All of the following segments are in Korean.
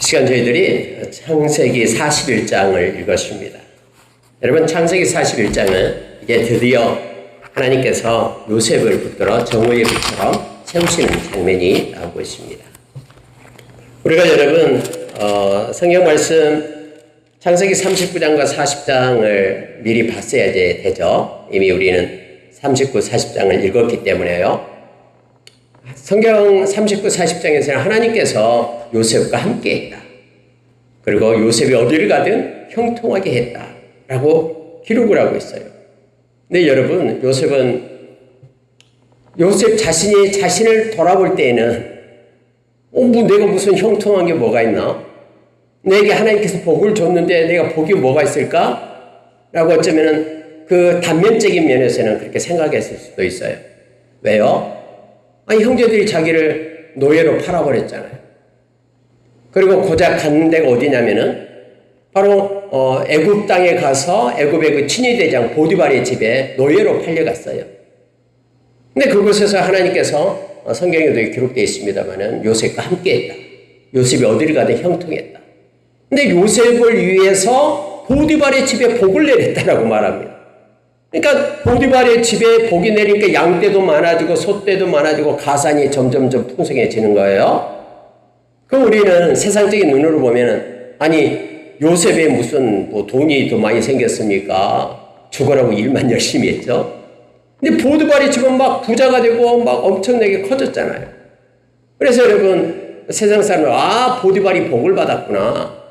시간 저희들이 창세기 41장을 읽었습니다. 여러분, 창세기 41장은 이제 드디어 하나님께서 요셉을 붙들어 정오의 빛처럼 세우시는 장면이 나오고 있습니다. 우리가 여러분 성경 말씀 창세기 39장과 40장을 미리 봤어야 되죠. 이미 우리는 39, 40장을 읽었기 때문에요. 성경 39, 40장에서는 하나님께서 요셉과 함께 했다. 그리고 요셉이 어디를 가든 형통하게 했다라고 기록을 하고 있어요. 근데 여러분, 요셉 자신이 자신을 돌아볼 때에는 내가 무슨 형통한 게 뭐가 있나? 내게 하나님께서 복을 줬는데 내가 복이 뭐가 있을까? 라고 어쩌면은 그 단면적인 면에서는 그렇게 생각했을 수도 있어요. 왜요? 아니, 형제들이 자기를 노예로 팔아버렸잖아요. 그리고 고작 간 데가 어디냐면은 바로 애굽 땅에 가서 애굽의 그 친위대장 보디발의 집에 노예로 팔려갔어요. 근데 그곳에서 하나님께서 성경에도 기록되어 있습니다만은 요셉과 함께했다. 요셉이 어디를 가든 형통했다. 근데 요셉을 위해서 보디발의 집에 복을 내렸다라고 말합니다. 그러니까 보디발의 집에 복이 내리니까 양떼도 많아지고 소떼도 많아지고 가산이 점점점 풍성해지는 거예요. 그럼 우리는 세상적인 눈으로 보면은 아니 요셉에 무슨 돈이 더 많이 생겼습니까? 죽으라고 일만 열심히 했죠. 근데 보디발의 집은 막 부자가 되고 막 엄청나게 커졌잖아요. 그래서 여러분 세상 사람은 보디발이 복을 받았구나.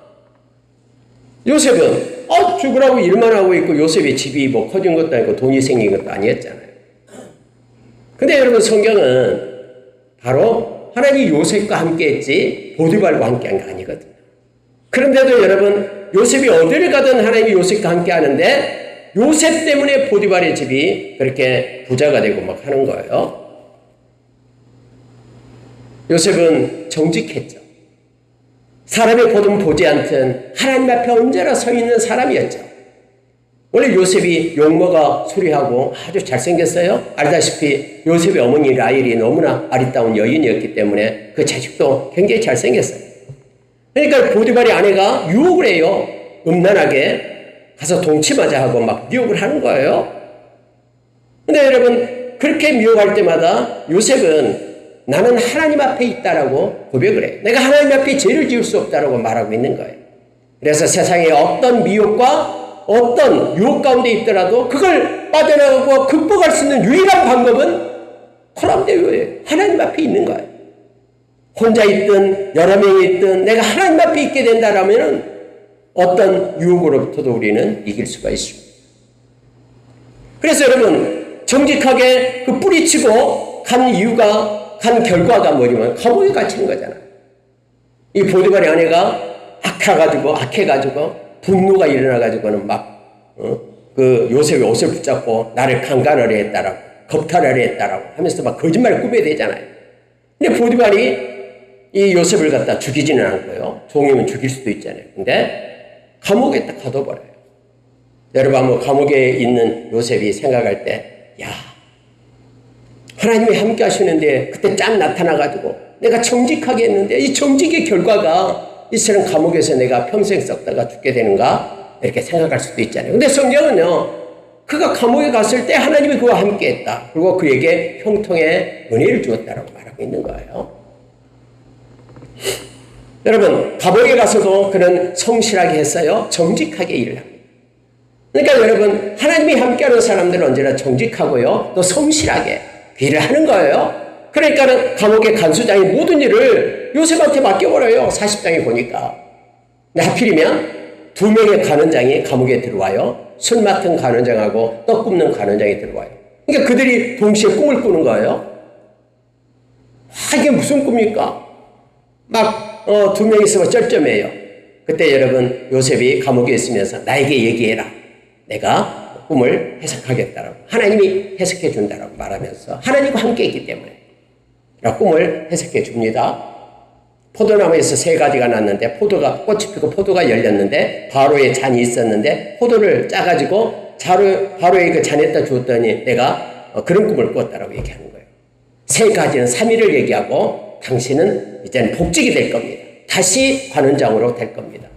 요셉은 죽으라고 일만 하고 있고 요셉의 집이 뭐 커진 것도 아니고 돈이 생긴 것도 아니었잖아요. 근데 여러분 성경은 바로 하나님이 요셉과 함께 했지 보디발과 함께 한 게 아니거든요. 그런데도 여러분 요셉이 어디를 가든 하나님이 요셉과 함께 하는데 요셉 때문에 보디발의 집이 그렇게 부자가 되고 막 하는 거예요. 요셉은 정직했죠. 사람의 보든 보지 않든 하나님 앞에 언제나 서 있는 사람이었죠. 원래 요셉이 용모가 수리하고 아주 잘생겼어요. 알다시피 요셉의 어머니 라헬이 너무나 아리따운 여인이었기 때문에 그 자식도 굉장히 잘생겼어요. 그러니까 보디발의 아내가 유혹을 해요. 음란하게 가서 동침하자 하고 막 미혹을 하는 거예요. 근데 여러분 그렇게 미혹할 때마다 요셉은 나는 하나님 앞에 있다라고 고백을 해요. 내가 하나님 앞에 죄를 지을 수 없다라고 말하고 있는 거예요. 그래서 세상에 어떤 미혹과 어떤 유혹 가운데 있더라도 그걸 빠져나가고 극복할 수 있는 유일한 방법은 코람데오예요. 하나님 앞에 있는 거예요. 혼자 있든 여러 명이 있든 내가 하나님 앞에 있게 된다라면 어떤 유혹으로부터도 우리는 이길 수가 있습니다. 그래서 여러분 정직하게 그 뿌리치고 간 결과가 뭐냐면 감옥에 갇히는 거잖아요. 이 보디발의 아내가 악해가지고 분노가 일어나가지고는 그 요셉의 옷을 붙잡고 나를 강간하려 했다라고 겁탈하려 했다라고 하면서 막 거짓말을 꾸며대잖아요. 근데 보디발이 이 요셉을 갖다 죽이지는 않고요. 종이면 죽일 수도 있잖아요. 근데 감옥에 딱 가둬버려요. 여러분 한번 감옥에 있는 요셉이 생각할 때 하나님이 함께 하시는데 그때 짠 나타나가지고 내가 정직하게 했는데 이 정직의 결과가 이스라엘 감옥에서 내가 평생 썩다가 죽게 되는가 이렇게 생각할 수도 있잖아요. 근데 성경은요 그가 감옥에 갔을 때 하나님이 그와 함께 했다. 그리고 그에게 형통의 은혜를 주었다라고 말하고 있는 거예요. 여러분 감옥에 가서도 그는 성실하게 했어요. 정직하게 일을 합니다. 그러니까 여러분 하나님이 함께하는 사람들은 언제나 정직하고요 또 성실하게 일을 하는 거예요. 그러니까 감옥의 간수장이 모든 일을 요셉한테 맡겨버려요. 40장에 보니까. 근데 하필이면 2명의 간원장이 감옥에 들어와요. 술 맡은 간원장하고 떡 굽는 간원장이 들어와요. 그러니까 그들이 동시에 꿈을 꾸는 거예요. 이게 무슨 꿈입니까? 막 2명이 있으면 쩔쩔매요. 그때 여러분 요셉이 감옥에 있으면서 나에게 얘기해라. 내가 꿈을 해석하겠다라고 하나님이 해석해 준다라고 말하면서 하나님과 함께 있기 때문에 꿈을 해석해 줍니다. 포도나무에서 3가지가 났는데 꽃이 피고 포도가 열렸는데 바로의 잔이 있었는데 포도를 짜가지고 바로의 그 잔에다 주었더니 내가 그런 꿈을 꿨다라고 얘기하는 거예요. 3가지는 3일을 얘기하고 당신은 이제는 복직이 될 겁니다. 다시 관원장으로 될 겁니다.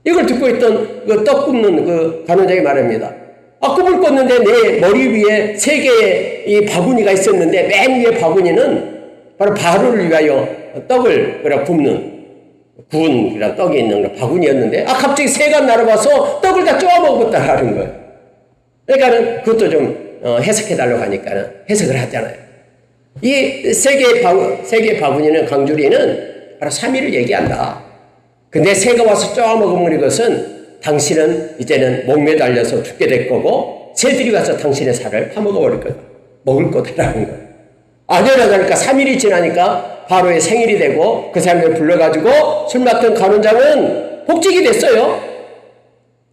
이걸 듣고 있던 그 떡 굽는 그 관원장이 말합니다. 꿈을 꿨는데 내 머리 위에 3개의 이 바구니가 있었는데 맨 위에 바구니는 바로 바로를 위하여 떡을 굽는 구운 떡이 있는 바구니였는데 갑자기 새가 날아와서 떡을 다 쪼아먹었다라는 거예요. 그러니까는 그것도 좀 해석해달라고 하니까는 해석을 하잖아요. 이 3개의 바구니는 강주리는 바로 3위를 얘기한다. 근데 새가 와서 쪼아먹으면 이것은 당신은 이제는 목매 달려서 죽게 될 거고 새들이 와서 당신의 살을 파먹어버릴 거다. 먹을 거다라는 거예요. 아니라니까 3일이 지나니까 바로의 생일이 되고 그 사람들 불러가지고 술 맡은 간원장은 복직이 됐어요.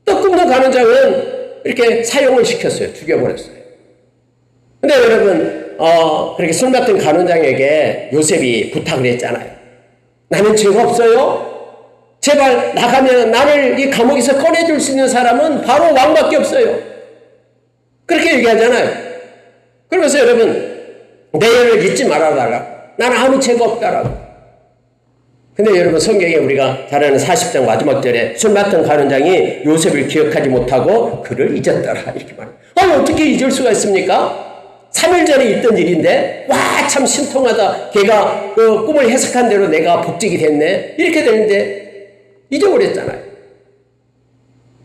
떡 굽는 간원장은 이렇게 사용을 시켰어요. 죽여버렸어요. 근데 여러분 그렇게 술 맡은 간원장에게 요셉이 부탁을 했잖아요. 나는 죄가 없어요. 제발 나가면 나를 이 감옥에서 꺼내줄 수 있는 사람은 바로 왕밖에 없어요. 그렇게 얘기하잖아요. 그러면서 여러분 내일을 잊지 말아달라고. 나는 아무 죄가 없다라고. 근데 여러분 성경에 우리가 잘 아는 40장 마지막 절에 술 맡은 간원장이 요셉을 기억하지 못하고 그를 잊었더라 이렇게 말해요. 어떻게 잊을 수가 있습니까? 3일 전에 있던 일인데 와 참 신통하다. 걔가 그 꿈을 해석한 대로 내가 복직이 됐네. 이렇게 되는데 잊어버렸잖아요.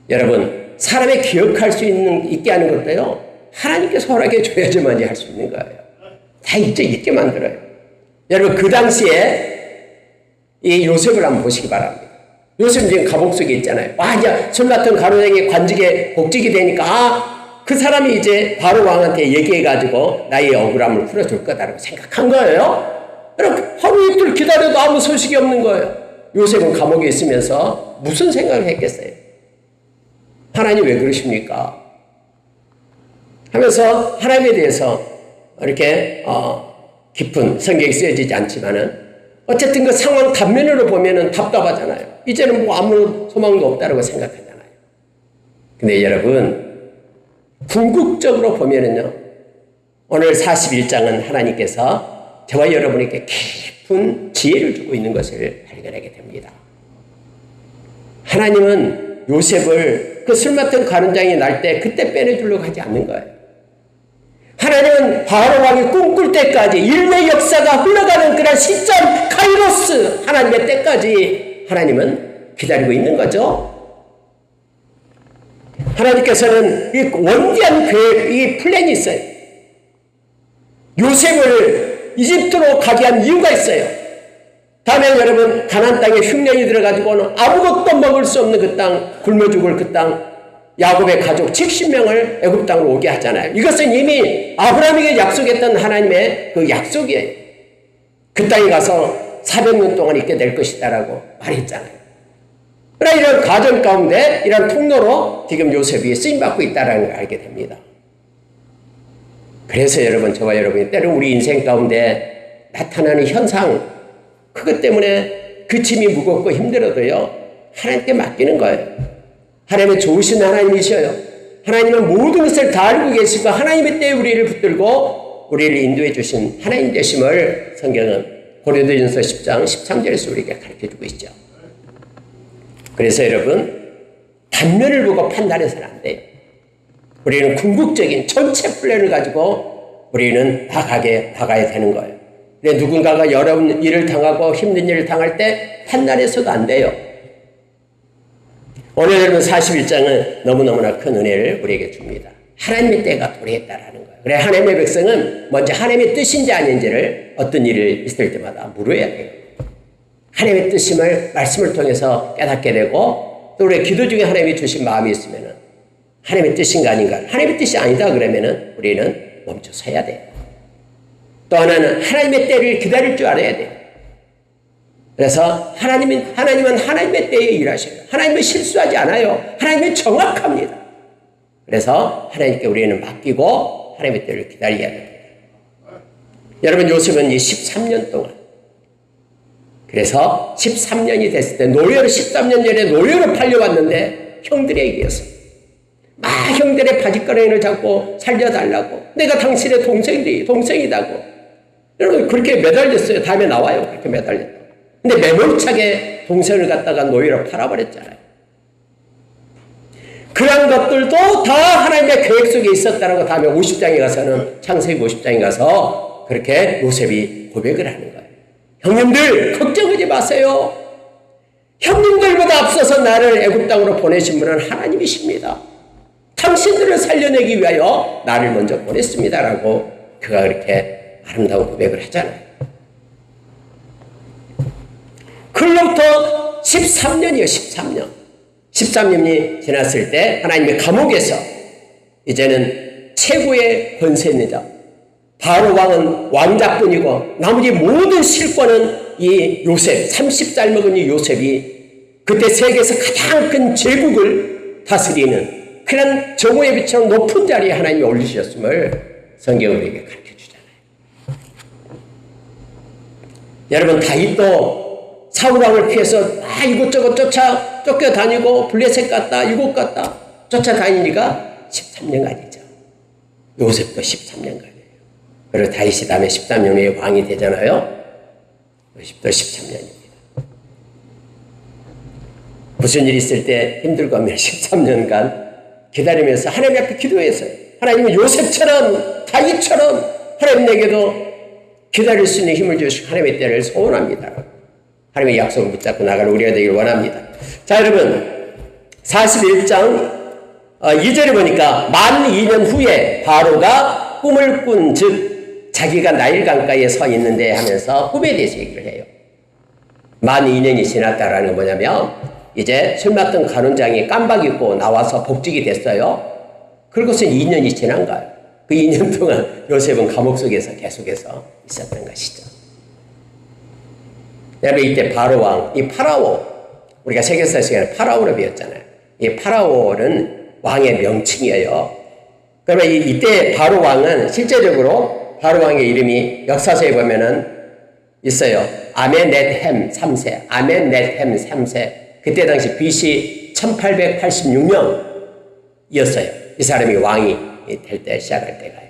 여러분 사람의 기억할 수 있게 하는 것도요. 하나님께서 허락해 줘야지만이 할 수 있는 거예요. 다 잊게 만들어요. 여러분 그 당시에 이 요셉을 한번 보시기 바랍니다. 요셉은 지금 감옥 속에 있잖아요. 이제 술 맡은 간원장이 관직에 복직이 되니까 그 사람이 이제 바로 왕한테 얘기해가지고 나의 억울함을 풀어줄 거다라고 생각한 거예요. 여러분 하루 이틀 기다려도 아무 소식이 없는 거예요. 요셉은 감옥에 있으면서 무슨 생각을 했겠어요? 하나님 왜 그러십니까? 하면서 하나님에 대해서 이렇게 깊은 성경이 쓰여지지 않지만은 어쨌든 그 상황 단면으로 보면은 답답하잖아요. 이제는 뭐 아무 소망도 없다라고 생각하잖아요. 근데 여러분 궁극적으로 보면은요 오늘 41장은 하나님께서 저와 여러분에게 깊은 지혜를 주고 있는 것을 발견하게 됩니다. 하나님은 요셉을 그 술 맡은 간원장이 날 때 그때 빼내주려고 하지 않는 거예요. 하나님은 바로 왕이 꿈꿀 때까지 인류의 역사가 흘러가는 그런 시점 카이로스 하나님의 때까지 하나님은 기다리고 있는 거죠. 하나님께서는 이 원대한 계획, 이 플랜이 있어요. 요셉을 이집트로 가게 한 이유가 있어요. 다음에 여러분 가나안 땅에 흉년이 들어가지고는 아무것도 먹을 수 없는 그 땅, 굶어 죽을 그 땅, 야곱의 가족 70명을 애굽 땅으로 오게 하잖아요. 이것은 이미 아브라함에게 약속했던 하나님의 그 약속이에요. 그 땅에 가서 400년 동안 있게 될 것이다라고 말했잖아요. 그러나 이런 가정 가운데 이런 통로로 지금 요셉이 쓰임받고 있다는 걸 알게 됩니다. 그래서 여러분 저와 여러분이 때로 우리 인생 가운데 나타나는 현상 그것 때문에 그 짐이 무겁고 힘들어도요 하나님께 맡기는 거예요. 하나님은 좋으신 하나님이셔요. 하나님은 모든 것을 다 알고 계시고 하나님의 때에 우리를 붙들고 우리를 인도해 주신 하나님 되심을 성경은 고린도전서 10장 13절에서 우리에게 가르쳐주고 있죠. 그래서 여러분 단면을 보고 판단해서는 안 돼요. 우리는 궁극적인 전체 플랜을 가지고 우리는 나가야 되는 거예요. 근데 누군가가 여러 일을 당하고 힘든 일을 당할 때 판단해서도 안 돼요. 오늘 여러분 41장은 너무너무나 큰 은혜를 우리에게 줍니다. 하나님의 때가 도래했다라는 거예요. 그래 하나님의 백성은 먼저 하나님의 뜻인지 아닌지를 어떤 일이 있을 때마다 물어야 돼요. 하나님의 뜻임을 말씀을 통해서 깨닫게 되고 또 우리의 기도 중에 하나님이 주신 마음이 있으면은 하나님의 뜻인가 아닌가 하나님의 뜻이 아니다 그러면은 우리는 멈춰 서야 돼요. 또 하나는 하나님의 때를 기다릴 줄 알아야 돼요. 그래서 하나님은 하나님의 때에 일하셔요. 하나님은 실수하지 않아요. 하나님은 정확합니다. 그래서 하나님께 우리는 맡기고 하나님의 때를 기다려야 돼요. 여러분 요셉은 이 13년 동안 그래서 13년이 됐을 때 노예로 13년 전에 노예로 팔려왔는데 형들에 의해서 형들의 바짓가랑이를 잡고 살려달라고 내가 당신의 동생이다고 여러분 그렇게 매달렸어요. 다음에 나와요. 그렇게 매달렸다고. 근데 매몰차게 동생을 갖다가 노예로 팔아버렸잖아요. 그런 것들도 다 하나님의 계획 속에 있었다는 거 다음에 50장에 가서는 창세기 50장에 가서 그렇게 요셉이 고백을 하는 거예요. 형님들 걱정하지 마세요. 형님들보다 앞서서 나를 애굽 땅으로 보내신 분은 하나님이십니다. 당신들을 살려내기 위하여 나를 먼저 보냈습니다라고 그가 그렇게 아름다운 고백을 하잖아요. 그로부터 13년이요. 13년이 지났을 때 하나님의 감옥에서 이제는 최고의 권세입니다. 바로 왕은 왕자뿐이고 나머지 모든 실권은 이 요셉, 30살 먹은 이 요셉이 그때 세계에서 가장 큰 제국을 다스리는 그런 정오의 빛처럼 높은 자리에 하나님이 올리셨음을 성경은 우리에게 가르쳐주잖아요. 여러분, 다윗도 사울왕을 피해서 이곳저곳 쫓겨다니고 블레셋 갔다 이곳 갔다 쫓아다니니까 13년간이죠. 요셉도 13년간이에요. 그리고 다윗이 다음에 13년 후에 왕이 되잖아요. 요셉도 13년입니다. 무슨 일 있을 때 힘들고 하면 13년간 기다리면서 하나님 앞에 기도했어요. 하나님은 요셉처럼 다윗처럼 하나님 내게도 기다릴 수 있는 힘을 주시고 하나님의 때를 소원합니다. 하나님의 약속을 붙잡고 나가는 우리가 되기를 원합니다. 자, 여러분 41장 2절에 보니까 만 2년 후에 바로가 꿈을 꾼 즉 자기가 나일 강가에 서 있는데 하면서 꿈에 대해서 얘기를 해요. 만 2년이 지났다라는 건 뭐냐면 이제 술 맡던 간원장이 깜박 잊고 나와서 복직이 됐어요. 그러고서 2년이 지난 거예요. 그 2년 동안 요셉은 감옥 속에서 계속해서 있었던 것이죠. 여러분, 이때 바로왕, 이 파라오, 우리가 세계사 시간에 파라오로 배웠잖아요. 이 파라오는 왕의 명칭이에요. 그러면 이때 바로왕은 실제적으로 바로왕의 이름이 역사서에 보면은 있어요. 아멘넷햄 3세, 아멘넷햄 3세. 그때 당시 BC 1886년이었어요. 이 사람이 왕이 될 때 시작할 때가요.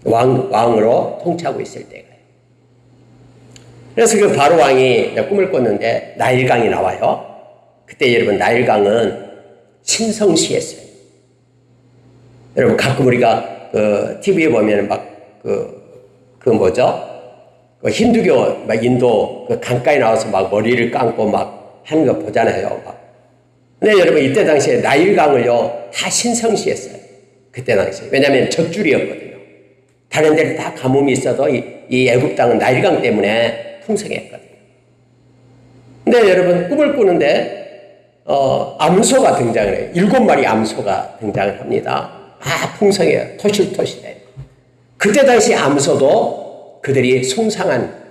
왕으로 통치하고 있을 때가요. 그래서 그 바로 왕이 꿈을 꿨는데 나일강이 나와요. 그때 여러분 나일강은 신성시했어요. 여러분 가끔 우리가 그 TV에 보면 막 그 뭐죠? 그 힌두교 막 인도 그 강가에 나와서 막 머리를 감고 막 하는 거 보잖아요. 막. 근데 여러분 이때 당시에 나일강을요 다 신성시했어요. 그때 당시에. 왜냐하면 젖줄이었거든요. 다른 데는 다 가뭄이 있어도 이 애굽 땅은 나일강 때문에 풍성했거든요. 근데 여러분 꿈을 꾸는데 암소가 등장을 해요. 7마리 암소가 등장을 합니다. 풍성해요. 토실토실해요. 그때 당시 암소도 그들이 숭상한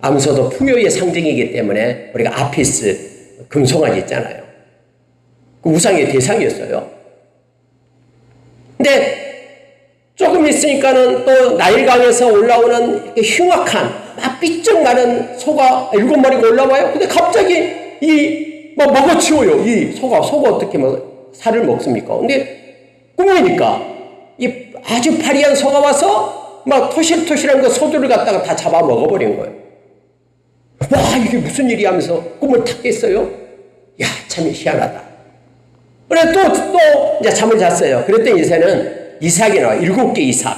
암소도 풍요의 상징이기 때문에 우리가 아피스 금송아지 있잖아요. 그 우상의 대상이었어요. 근데 조금 있으니까는 또 나일강에서 올라오는 흉악한 삐쩍 마른 소가 7마리가 올라와요. 근데 갑자기 막 먹어치워요. 이 소가 어떻게 살을 먹습니까? 근데 꿈이니까 이 아주 파리한 소가 와서 막 토실토실한 그 소들을 갖다가 다 잡아 먹어버린 거예요. 와, 이게 무슨 일이 하면서 꿈을 탁 깼어요. 야, 참 희한하다. 그래 또 이제 잠을 잤어요. 그랬더니 이제는 이삭이 나와. 7개 이삭,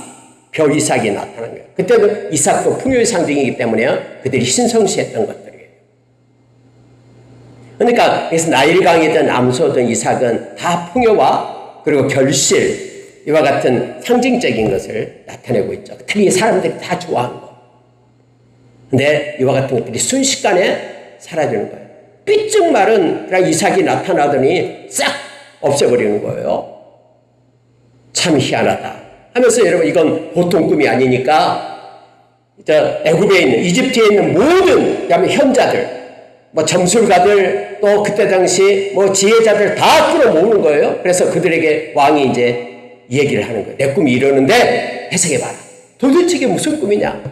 벼 이삭이 나타난 거예요. 그때는 이삭도 풍요의 상징이기 때문에 그들이 신성시했던 것들이에요. 그러니까 그래서 나일강이든 암소든 이삭은 다 풍요와 그리고 결실 이와 같은 상징적인 것을 나타내고 있죠. 특히 사람들이 다 좋아하는 거. 근데 이와 같은 것들이 순식간에 사라지는 거예요. 삐쩍 마른 이삭이 나타나더니 싹 없애버리는 거예요. 참 희한하다 하면서 여러분 이건 보통 꿈이 아니니까 애굽에 있는 이집트에 있는 모든 현자들 점술가들 또 그때 당시 지혜자들 다 끌어모으는 거예요. 그래서 그들에게 왕이 이제 얘기를 하는 거예요. 내 꿈이 이러는데 해석해봐라. 도대체 이게 무슨 꿈이냐?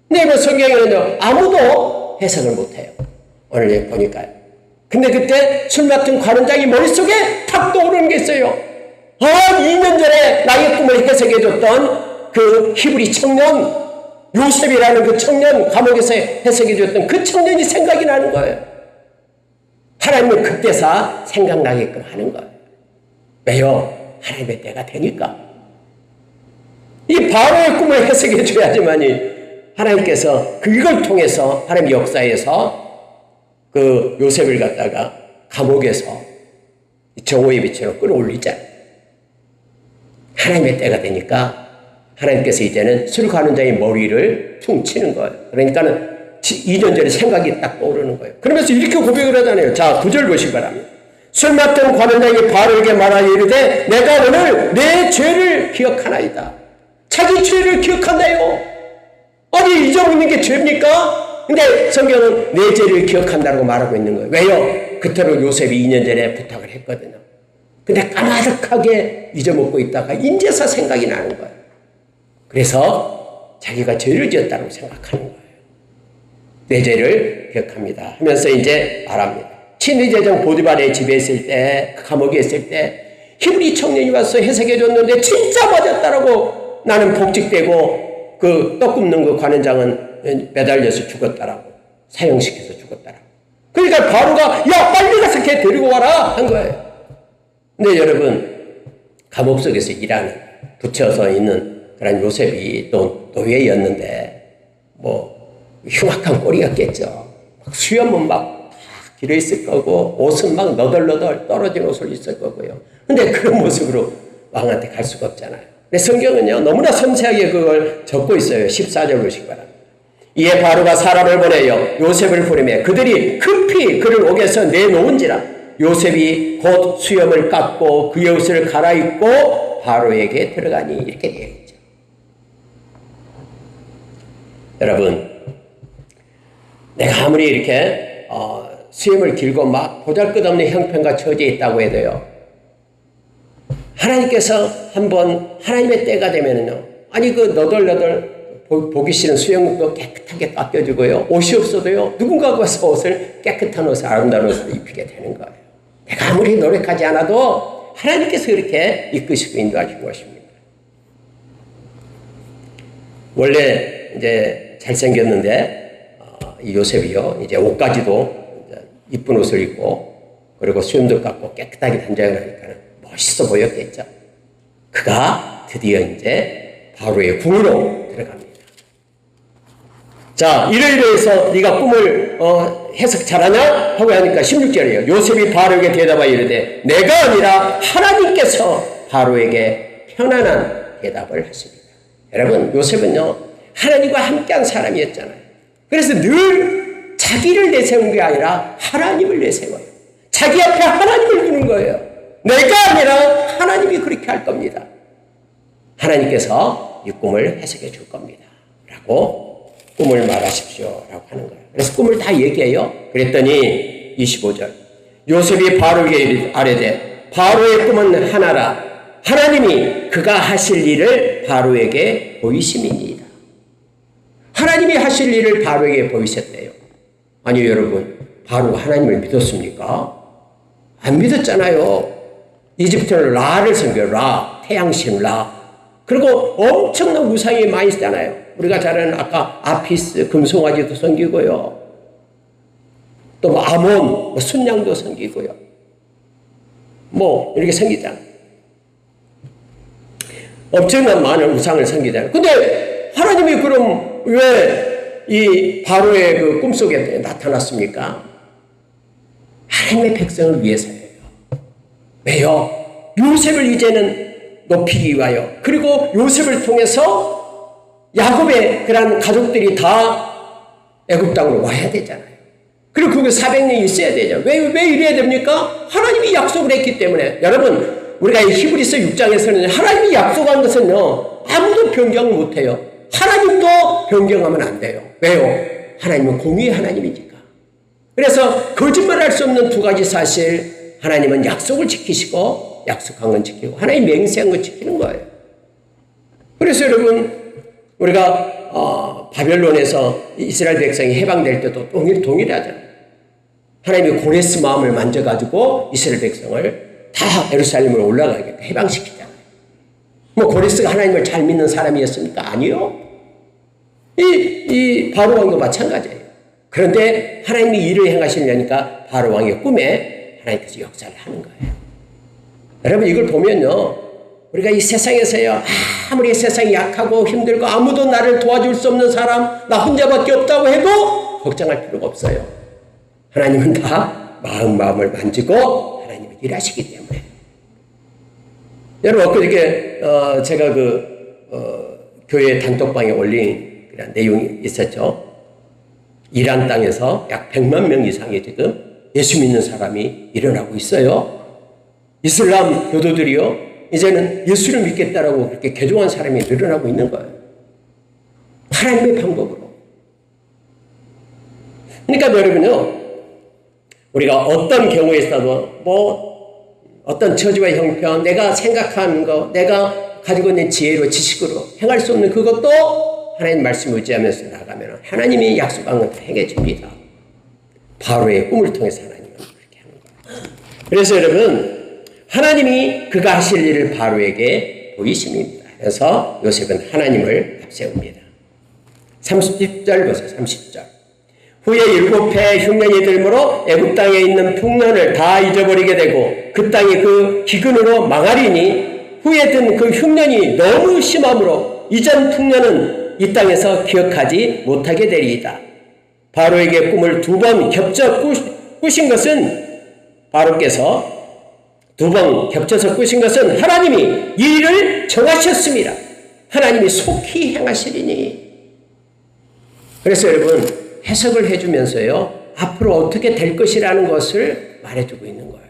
근데 성경에는 아무도 해석을 못해요. 오늘 보니까요. 근데 그때 술 맡은 관원장이 머릿속에 탁 떠오르는 게 있어요. 2년 전에 나의 꿈을 해석해줬던 그 히브리 청년 요셉이라는 그 청년, 감옥에서 해석해 줬던 그 청년이 생각이 나는 거예요. 하나님은 그때사 생각나게끔 하는 거예요. 왜요? 하나님의 때가 되니까. 이 바로의 꿈을 해석해 줘야지만이 하나님께서 그걸 통해서 하나님 역사에서 그 요셉을 갖다가 감옥에서 정오의 빛으로 끌어올리잖아요. 하나님의 때가 되니까 하나님께서 이제는 술 가는 자의 머리를 퉁치는 거예요. 그러니까는 2년 전에 생각이 딱 떠오르는 거예요. 그러면서 이렇게 고백을 하잖아요. 자, 9절 보시기 바랍니다. 술 맡은 관원장이 바로에게 말하여 이르되 내가 오늘 내 죄를 기억하나이다. 자기 죄를 기억한다요. 아니, 잊어먹는 게 죄입니까? 근데 성경은 내 죄를 기억한다고 말하고 있는 거예요. 왜요? 그때로 요셉이 2년 전에 부탁을 했거든요. 근데 까마득하게 잊어먹고 있다가 인제서 생각이 나는 거예요. 그래서 자기가 죄를 지었다고 생각하는 거예요. 내 죄를 기억합니다 하면서 이제 말합니다. 친위 제정 보디발의 집에 있을 때, 감옥에 있을 때 히브리 청년이 와서 해석해 줬는데 진짜 맞았다라고 나는 복직되고 그 떡 굽는 그 관원장은 매달려서 죽었다라고, 사형시켜서 죽었다라고. 그러니까 바로가 야 빨리 가서 걔 데리고 와라 한 거예요. 근데 여러분, 감옥 속에서 일하는, 붙여서 있는 그런 요셉이 또 노예였는데 뭐 흉악한 꼴이가 겠죠. 수염은 막 길어 있을 거고 옷은 막 너덜너덜 떨어진 옷을 입을 거고요. 근데 그런 모습으로 왕한테 갈 수가 없잖아요. 근데 성경은요 너무나 섬세하게 그걸 적고 있어요. 14절 보시기 바랍니다. 이에 바로가 사람을 보내요 요셉을 부르매 그들이 급히 그를 옥에서 내놓은지라 요셉이 곧 수염을 깎고 그의 옷을 갈아입고 바로에게 들어가니 이렇게 되어 있죠. 여러분, 내가 아무리 이렇게 수염을 길고 막 보잘것없는 형편과 처지에 있다고 해도요, 하나님께서 한번 하나님의 때가 되면은요, 아니 그 너덜너덜 보기 싫은 수염도 깨끗하게 깎여주고요, 옷이 없어도요 누군가가 와서 옷을 깨끗한 옷을, 아름다운 옷을 입히게 되는 거예요. 내가 아무리 노력하지 않아도 하나님께서 그렇게 이끄시고 인도하신 것입니다. 원래 이제 잘생겼는데 이 요셉이요 이제 옷까지도 이제 이쁜 옷을 입고 그리고 수염도 깎고 깨끗하게 단장을 하니까 멋있어 보였겠죠. 그가 드디어 이제 바로의 궁으로 들어갑니다. 자, 이러이러해서 네가 꿈을 해석 잘하냐? 하고 하니까 16절이에요. 요셉이 바로에게 대답하여 이르되 내가 아니라 하나님께서 바로에게 편안한 대답을 하십니다. 여러분, 요셉은요 하나님과 함께한 사람이었잖아요. 그래서 늘 자기를 내세운 게 아니라 하나님을 내세워요. 자기 앞에 하나님을 두는 거예요. 내가 아니라 하나님이 그렇게 할 겁니다. 하나님께서 이 꿈을 해석해 줄 겁니다. 라고 꿈을 말하십시오. 라고 하는 거예요. 그래서 꿈을 다 얘기해요. 그랬더니 25절. 요셉이 바로에게 아뢰되 바로의 꿈은 하나라. 하나님이 그가 하실 일을 바로에게 보이심이니이다. 하나님이 하실 일을 바로에게 보이셨대요. 아니 여러분, 바로가 하나님을 믿었습니까? 안 믿었잖아요. 이집트는 라를 섬겨요. 라, 태양신 라. 그리고 엄청난 우상이 많이 있잖아요. 우리가 잘 아는 아까 아피스, 금송아지도 섬기고요. 또 뭐 아몬, 순양도 섬기고요. 뭐 이렇게 섬기잖아요. 엄청난 많은 우상을 섬기잖아요. 근데 하나님이 그럼 왜 이 바로의 그 꿈속에 나타났습니까? 하나님의 백성을 위해서예요. 왜요? 요셉을 이제는 높이기 위하여, 그리고 요셉을 통해서 야곱의 그런 가족들이 다 애굽 땅으로 와야 되잖아요. 그리고 그게 400년이 있어야 되죠. 왜 이래야 됩니까? 하나님이 약속을 했기 때문에. 여러분, 우리가 이 히브리서 6장에서는 하나님이 약속한 것은요 아무도 변경을 못해요. 하나님도 변경하면 안 돼요. 왜요? 하나님은 공의의 하나님이니까. 그래서 거짓말할 수 없는 두 가지 사실, 하나님은 약속을 지키시고 약속한 건 지키고 하나님 맹세한 건 지키는 거예요. 그래서 여러분, 우리가 바벨론에서 이스라엘 백성이 해방될 때도 동일하잖아요. 하나님이 고레스 마음을 만져가지고 이스라엘 백성을 다 예루살렘으로 올라가게 해방시키잖아요. 뭐 고레스가 하나님을 잘 믿는 사람이었습니까? 아니요. 이 바로 왕도 마찬가지예요. 그런데 하나님이 일을 행하시려니까 바로 왕의 꿈에 하나님께서 역사를 하는 거예요. 여러분 이걸 보면요, 우리가 이 세상에서요, 아무리 세상이 약하고 힘들고 아무도 나를 도와줄 수 없는 사람, 나 혼자밖에 없다고 해도 걱정할 필요가 없어요. 하나님은 다 마음을 만지고 하나님이 일하시기 때문에. 여러분 엊그저께 제가 교회 단톡방에 올린 그런 내용이 있었죠. 이란 땅에서 약 100만 명 이상의 지금 예수 믿는 사람이 일어나고 있어요. 이슬람 교도들이요, 이제는 예수를 믿겠다라고 그렇게 개종한 사람이 늘어나고 있는 거예요. 하나님의 방법으로. 그러니까 여러분요, 우리가 어떤 경우에 있어도 어떤 처지와 형편, 내가 생각하는 거, 내가 가지고 있는 지혜로 지식으로 행할 수 없는 그것도 하나님 말씀을 의지하면서 나가면 하나님이 약속한 건 다 행해 줍니다. 바로의 꿈을 통해서 하나님은 그렇게 하는 거예요. 그래서 여러분, 하나님이 그가 하실 일을 바로에게 보이심입니다. 그래서 요셉은 하나님을 앞세웁니다. 30절 보세요. 30절. 후에 7해 흉년이 들므로 애굽 땅에 있는 풍년을 다 잊어버리게 되고 그 땅이 그 기근으로 망하리니 후에 든 그 흉년이 너무 심함으로 이전 풍년은 이 땅에서 기억하지 못하게 되리이다. 바로에게 꿈을 2번 겹쳐 꾸신 것은 바로께서 2번 겹쳐서 꾸신 것은 하나님이 이 일을 정하셨습니다. 하나님이 속히 행하시리니. 그래서 여러분 해석을 해주면서요, 앞으로 어떻게 될 것이라는 것을 말해주고 있는 거예요.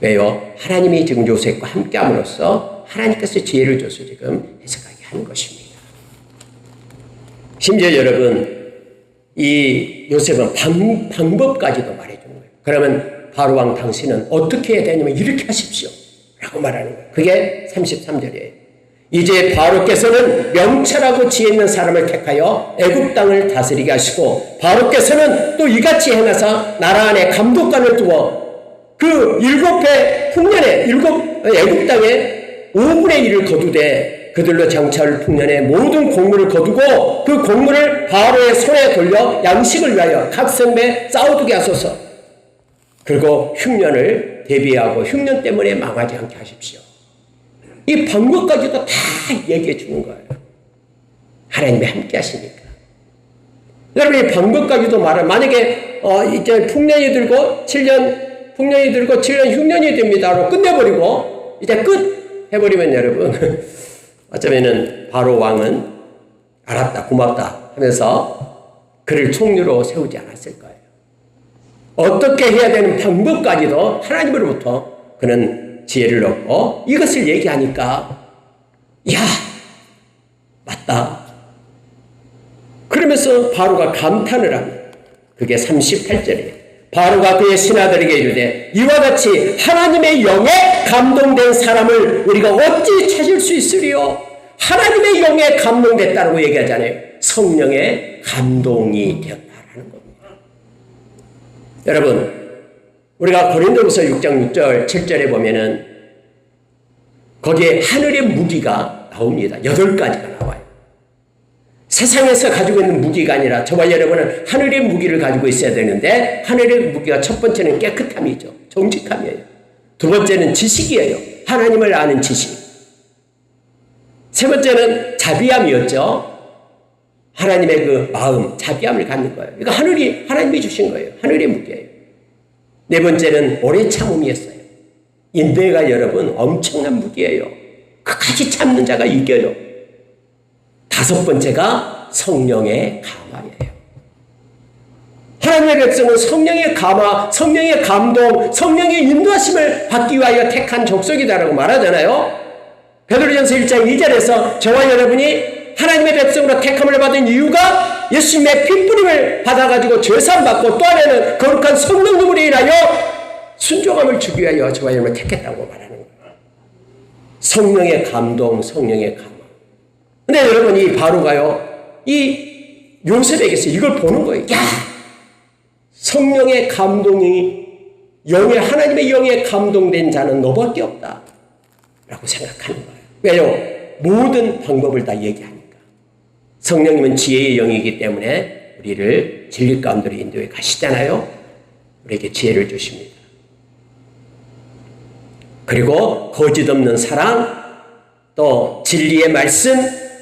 왜요? 하나님이 지금 요셉과 함께 함으로써 하나님께서 지혜를 줘서 지금 해석하게 하는 것입니다. 심지어 여러분, 이 요셉은 방법까지도 말해주는 거예요. 그러면 바로왕 당신은 어떻게 해야 되냐면 이렇게 하십시오 라고 말하는 거예요. 그게 33절이에요. 이제 바로께서는 명철하고 지혜 있는 사람을 택하여 애굽 땅을 다스리게 하시고 바로께서는 또 이같이 행하사 나라 안에 감독관을 두어 그 7해 풍년에 애굽 땅에 5분의 1을 거두되 그들로 장차올 풍년에 모든 곡물을 거두고 그 곡물을 바로의 손에 돌려 양식을 위하여 각 성읍에 쌓아두게 하소서. 그리고 흉년을 대비하고 흉년 때문에 망하지 않게 하십시오. 이 방법까지도 다 얘기해 주는 거예요. 하나님이 함께 하시니까. 여러분, 이 방법까지도 만약에 이제 풍년이 들고 7년 흉년이 됩니다로 끝내버리고 이제 끝 해버리면 여러분 어쩌면은 바로 왕은 알았다, 고맙다 하면서 그를 총리로 세우지 않았을 거예요. 어떻게 해야 되는 방법까지도 하나님으로부터 그는 지혜를 얻고 이것을 얘기하니까 야, 맞다. 그러면서 바로가 감탄을 합니다. 그게 38절이에요. 바로가 그의 신하들에게 이르되 이와 같이 하나님의 영에 감동된 사람을 우리가 어찌 찾을 수 있으리요? 하나님의 영에 감동됐다고 얘기하잖아요. 성령의 감동이 되었다라는 겁니다. 여러분, 우리가 고린도후서 6장 6절 7절에 보면은 거기에 하늘의 무기가 나옵니다. 8가지가 나와요. 세상에서 가지고 있는 무기가 아니라 저와 여러분은 하늘의 무기를 가지고 있어야 되는데 하늘의 무기가 첫 번째는 깨끗함이죠. 정직함이에요. 두 번째는 지식이에요. 하나님을 아는 지식. 세 번째는 자비함이었죠. 하나님의 그 마음, 자비함을 갖는 거예요. 이거 하나님이 주신 거예요. 하늘의 무기예요. 네 번째는 오래 참음이었어요. 인내가 여러분 엄청난 무기예요. 끝까지 참는 자가 이겨요. 다섯 번째가 성령의 감화예요. 하나님의 백성은 성령의 감화, 성령의 감동, 성령의 인도하심을 받기 위하여 택한 족속이다라고 말하잖아요. 베드로전서 1장 2절에서 저와 여러분이 하나님의 백성으로 택함을 받은 이유가 예수님의 피뿌림을 받아가지고 죄사함받고 또 안에는 거룩한 성령 눈물로 인하여 순종함을 주기 위하여 저와 여러분을 택했다고 말하는 거예요. 성령의 감동, 성령의 감화. 근데 여러분, 이 바로가요, 이 요셉에게서 이걸 보는 거예요. 야! 성령의 감동이 하나님의 영에 감동된 자는 너밖에 없다 라고 생각하는 거예요. 왜요? 모든 방법을 다 얘기하니까. 성령님은 지혜의 영이기 때문에 우리를 진리 가운데로 인도해 가시잖아요. 우리에게 지혜를 주십니다. 그리고 거짓 없는 사랑, 또 진리의 말씀,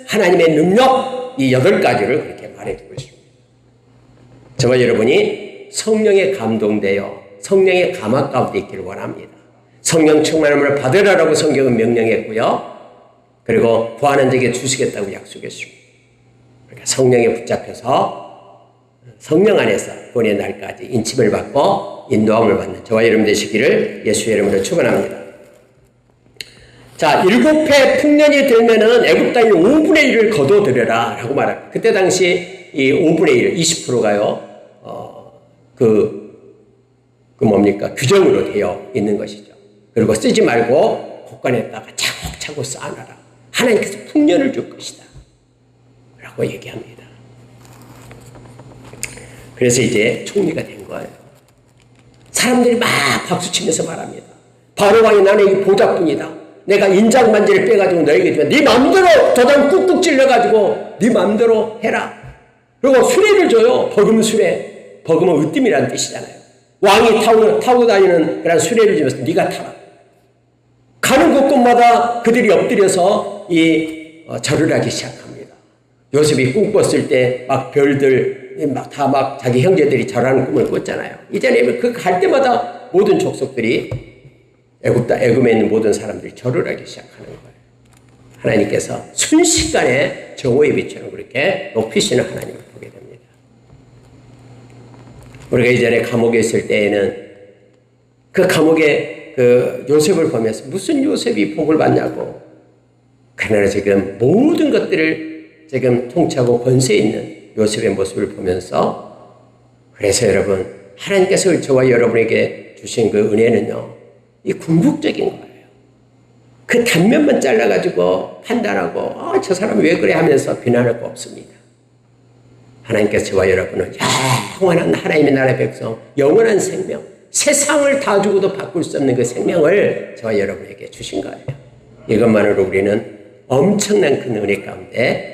하나님의 능력, 이 8가지를 그렇게 말해주고 있습니다. 저와 여러분이 성령에 감동되어 성령의 감화 가운데 있기를 원합니다. 성령 충만함을 받으라라고 성경은 명령했고요. 그리고 구하는 자에게 주시겠다고 약속했습니다. 그러니까 성령에 붙잡혀서 성령 안에서 구원의 날까지 인침을 받고 인도함을 받는 저와 여러분 되시기를 예수의 이름으로 축원합니다. 자, 7해 풍년이 들면은 애굽 땅의 5분의 1을 거둬들여라 라고 말합니다. 그때 당시 이 5분의 1, 20%가요, 규정으로 되어 있는 것이죠. 그리고 쓰지 말고 곳간에다가 차곡차곡 쌓아놔라. 하나님께서 풍년을 줄 것이다 라고 얘기합니다. 그래서 이제 총리가 된 거예요. 사람들이 막 박수치면서 말합니다. 바로 왕이 나는 이 보좌뿐이다. 내가 인장만지를 빼가지고 너에게 주면 네 마음대로 도장 꾹꾹 찔러가지고 네 마음대로 해라. 그리고 수레를 줘요. 버금 수레. 버금은 으뜸이라는 뜻이잖아요. 왕이 타고 다니는 그런 수레를 주면서 네가 타라. 가는 곳곳마다 그들이 엎드려서 절을 하기 시작합니다. 요셉이 꿈꿨을 때 막 별들 다 자기 형제들이 절하는 꿈을 꿨잖아요. 이전에 그 갈 때마다 모든 족속들이 애굽에 있는 모든 사람들이 절을 하기 시작하는 거예요. 하나님께서 순식간에 정오의 빛처럼 그렇게 높이시는 하나님을 보게 됩니다. 우리가 이전에 감옥에 있을 때에는 그 감옥에 그 요셉을 보면서 무슨 요셉이 복을 받냐고. 그러나 지금 모든 것들을 지금 통치하고 권세 있는 요셉의 모습을 보면서, 그래서 여러분, 하나님께서 저와 여러분에게 주신 그 은혜는요, 이 궁극적인 거예요. 그 단면만 잘라가지고 판단하고 저 사람 왜 그래 하면서 비난할 거 없습니다. 하나님께서 저와 여러분은 영원한 하나님의 나라의 백성, 영원한 생명, 세상을 다 주고도 바꿀 수 없는 그 생명을 저와 여러분에게 주신 거예요. 이것만으로 우리는 엄청난 큰 은혜 가운데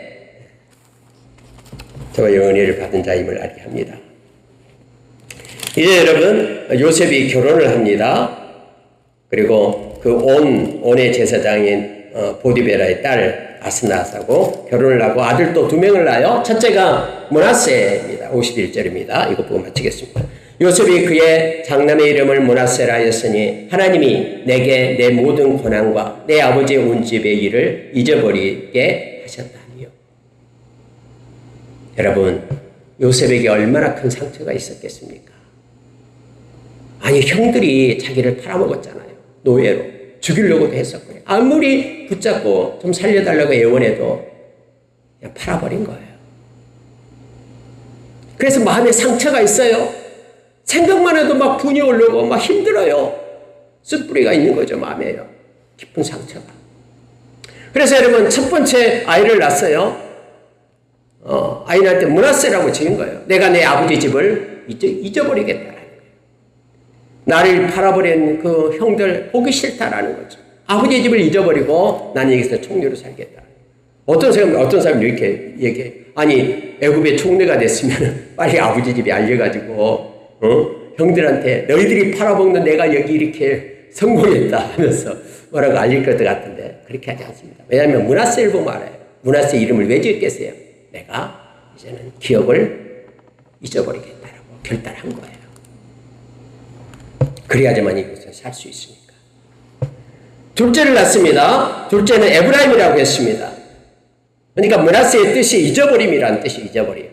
저와 은혜를 받은 자임을 알게 합니다. 이제 여러분, 요셉이 결혼을 합니다. 그리고 그 온의 제사장인 보디베라의 딸 아스나스하고 결혼을 하고 아들도 2명을 낳아요. 첫째가 므낫세입니다. 51절입니다. 이거 보고 마치겠습니다. 요셉이 그의 장남의 이름을 므낫세라 하였으니 하나님이 내게 내 모든 고난과 내 아버지의 온 집의 일을 잊어버리게 하셨다니요. 여러분, 요셉에게 얼마나 큰 상처가 있었겠습니까? 아니, 형들이 자기를 팔아먹었잖아요. 노예로 죽이려고도 했었고요. 아무리 붙잡고 좀 살려달라고 애원해도 그냥 팔아버린 거예요. 그래서 마음에 상처가 있어요. 생각만 해도 막 분이 오르고 막 힘들어요. 쓴뿌리가 있는 거죠. 마음에요. 깊은 상처가. 그래서 여러분, 첫 번째 아이를 낳았어요. 아이 낳을 때 므낫세라고 지은 거예요. 내가 내 아버지 집을 잊어버리겠다. 나를 팔아버린 그 형들 보기 싫다라는 거죠. 아버지의 집을 잊어버리고 난 여기서 총리로 살겠다. 어떤 사람이 이렇게 얘기해. 아니, 애굽의 총리가 됐으면 빨리 아버지 집에 알려가지고 형들한테 너희들이 팔아먹는 내가 여기 이렇게 성공했다 하면서 뭐라고 알릴 것 같은데 그렇게 하지 않습니다. 왜냐하면 므낫세를 보면 알아요. 므낫세 이름을 왜 지었겠어요? 내가 이제는 기억을 잊어버리겠다라고 결단한 거예요. 그래야지만 이곳에 살 수 있으니까. 둘째를 낳습니다. 둘째는 에브라임이라고 했습니다. 그러니까 므낫세의 뜻이 잊어버림이라는 뜻이 잊어버림.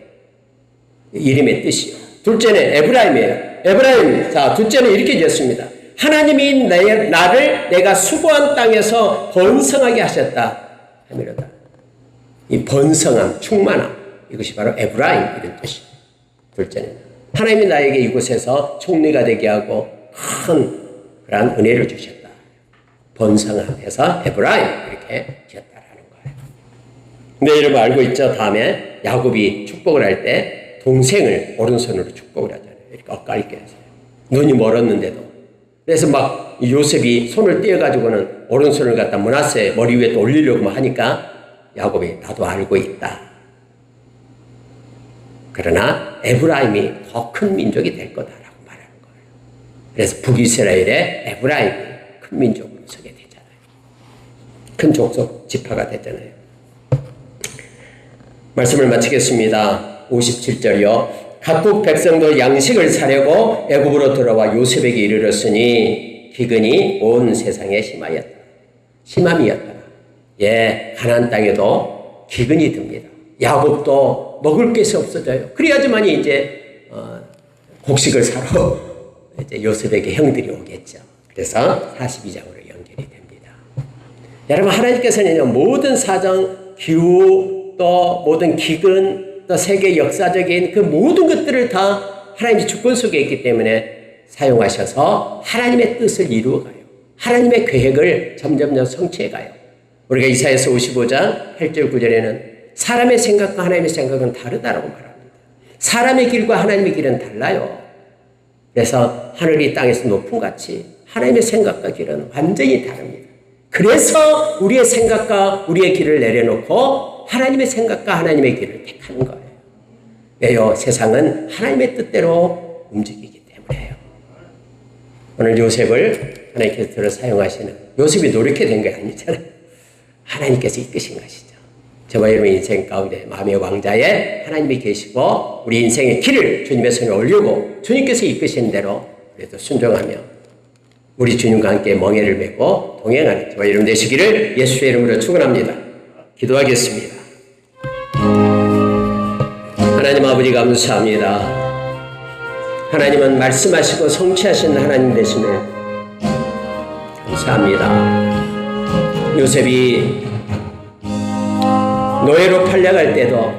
이름의 뜻이요. 둘째는 에브라임이에요. 에브라임, 자, 둘째는 이렇게 지었습니다. 하나님이 나를 내가 수고한 땅에서 번성하게 하셨다 하미로다. 이 번성함, 충만함, 이것이 바로 에브라임 이런 뜻이에요. 둘째는 하나님이 나에게 이곳에서 총리가 되게 하고 큰 그런 은혜를 주셨다. 번성함에서 에브라임 이렇게 지었다라는 거예요. 근데 여러분 알고 있죠? 다음에 야곱이 축복을 할 때 동생을 오른손으로 축복을 하잖아요. 이렇게 엇갈게 해서요. 눈이 멀었는데도 그래서 막 요셉이 손을 떼어가지고는 오른손을 갖다 므낫세 머리 위에 또 올리려고 막 하니까 야곱이 나도 알고 있다. 그러나 에브라임이 더 큰 민족이 될 거다라고 말하는 거예요. 그래서 북이스라엘의 에브라임이 큰 민족으로 서게 되잖아요. 큰 족속 지파가 되잖아요. 말씀을 마치겠습니다. 57절이요. 각국 백성도 양식을 사려고 애굽으로 들어와 요셉에게 이르렀으니 기근이 온 세상에 심하였다. 심함이었다. 예, 가나안 땅에도 기근이 듭니다. 야곱도 먹을 것이 없어져요. 그래야지만 이제 곡식을 사러 이제 요셉에게 형들이 오겠죠. 그래서 42장으로 연결이 됩니다. 여러분, 하나님께서는 모든 사정, 기후, 또 모든 기근, 또 세계 역사적인 그 모든 것들을 다 하나님의 주권 속에 있기 때문에 사용하셔서 하나님의 뜻을 이루어가요. 하나님의 계획을 점점 성취해가요. 우리가 이사야서 55장 8절 9절에는 사람의 생각과 하나님의 생각은 다르다라고 말합니다. 사람의 길과 하나님의 길은 달라요. 그래서 하늘이 땅에서 높은 같이 하나님의 생각과 길은 완전히 다릅니다. 그래서 우리의 생각과 우리의 길을 내려놓고 하나님의 생각과 하나님의 길을 택하는 거예요. 왜요? 세상은 하나님의 뜻대로 움직이기 때문에요. 오늘 요셉을 하나님께서 사용하시는, 요셉이 노력해 된 게 아니잖아요. 하나님께서 이끄신 것이죠. 저와 여러분의 인생 가운데 마음의 왕자에 하나님이 계시고 우리 인생의 길을 주님의 손에 올리고 주님께서 이끄신 대로 그래도 순종하며 우리 주님과 함께 멍에를 메고 동행하는 저와 여러분 되시기를 예수의 이름으로 축원합니다. 기도하겠습니다. 하나님 아버지 감사합니다. 하나님은 말씀하시고 성취하신 하나님 되심을 감사합니다. 요셉이 노예로 팔려갈 때도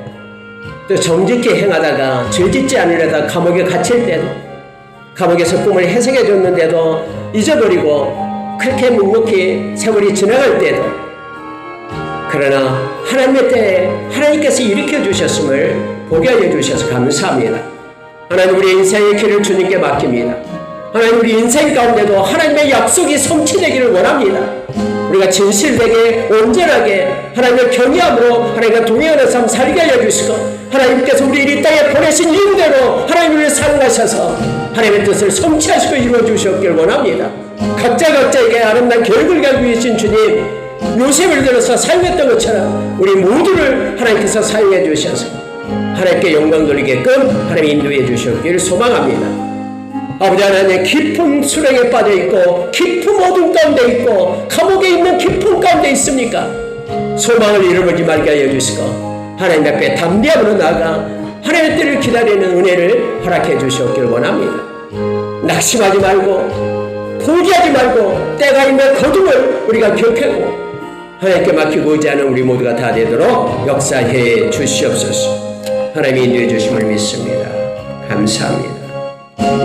또 정직히 행하다가 죄짓지 않으려다 감옥에 갇힐 때도 감옥에서 꿈을 해석해 줬는데도 잊어버리고 그렇게 묵묵히 세월이 지나갈 때도 그러나 하나님의 때에 하나님께서 일으켜 주셨음을 보게 하여 주셔서 감사합니다. 하나님 우리 인생의 길을 주님께 맡깁니다. 하나님 우리 인생 가운데도 하나님의 약속이 성취되기를 원합니다. 우리가 진실되게 온전하게 하나님의 경외함으로 하나님과 동행하는 삶 살게 하여 주시고 하나님께서 우리 이 땅에 보내신 이유대로 하나님을 사랑하셔서 하나님의 뜻을 성취하시고 이루어 주셨길 원합니다. 각자에게 아름다운 계획을 가지고 계신 주님, 요셉을 들어서 사용했던 것처럼 우리 모두를 하나님께서 사용해 주셔서 하나님께 영광 돌리게끔 하나님이 인도해 주셨기를 소망합니다. 아버지 하나님, 깊은 수렁에 빠져있고 깊은 어둠 가운데 있고 감옥에 있는 깊은 가운데 있습니까? 소망을 잃어버리지 말게 하여 주시고 하나님 앞에 담대함으로 나아가 하나님의 때를 기다리는 은혜를 허락해 주시옵길 원합니다. 낙심하지 말고 포기하지 말고 때가 있는 거듭을 우리가 기억하고 하나님께 맡기고 의지하는 우리 모두가 다 되도록 역사해 주시옵소서. 하나님이 인도해 주심을 믿습니다. 감사합니다.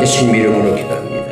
예수님 이름으로 기도합니다.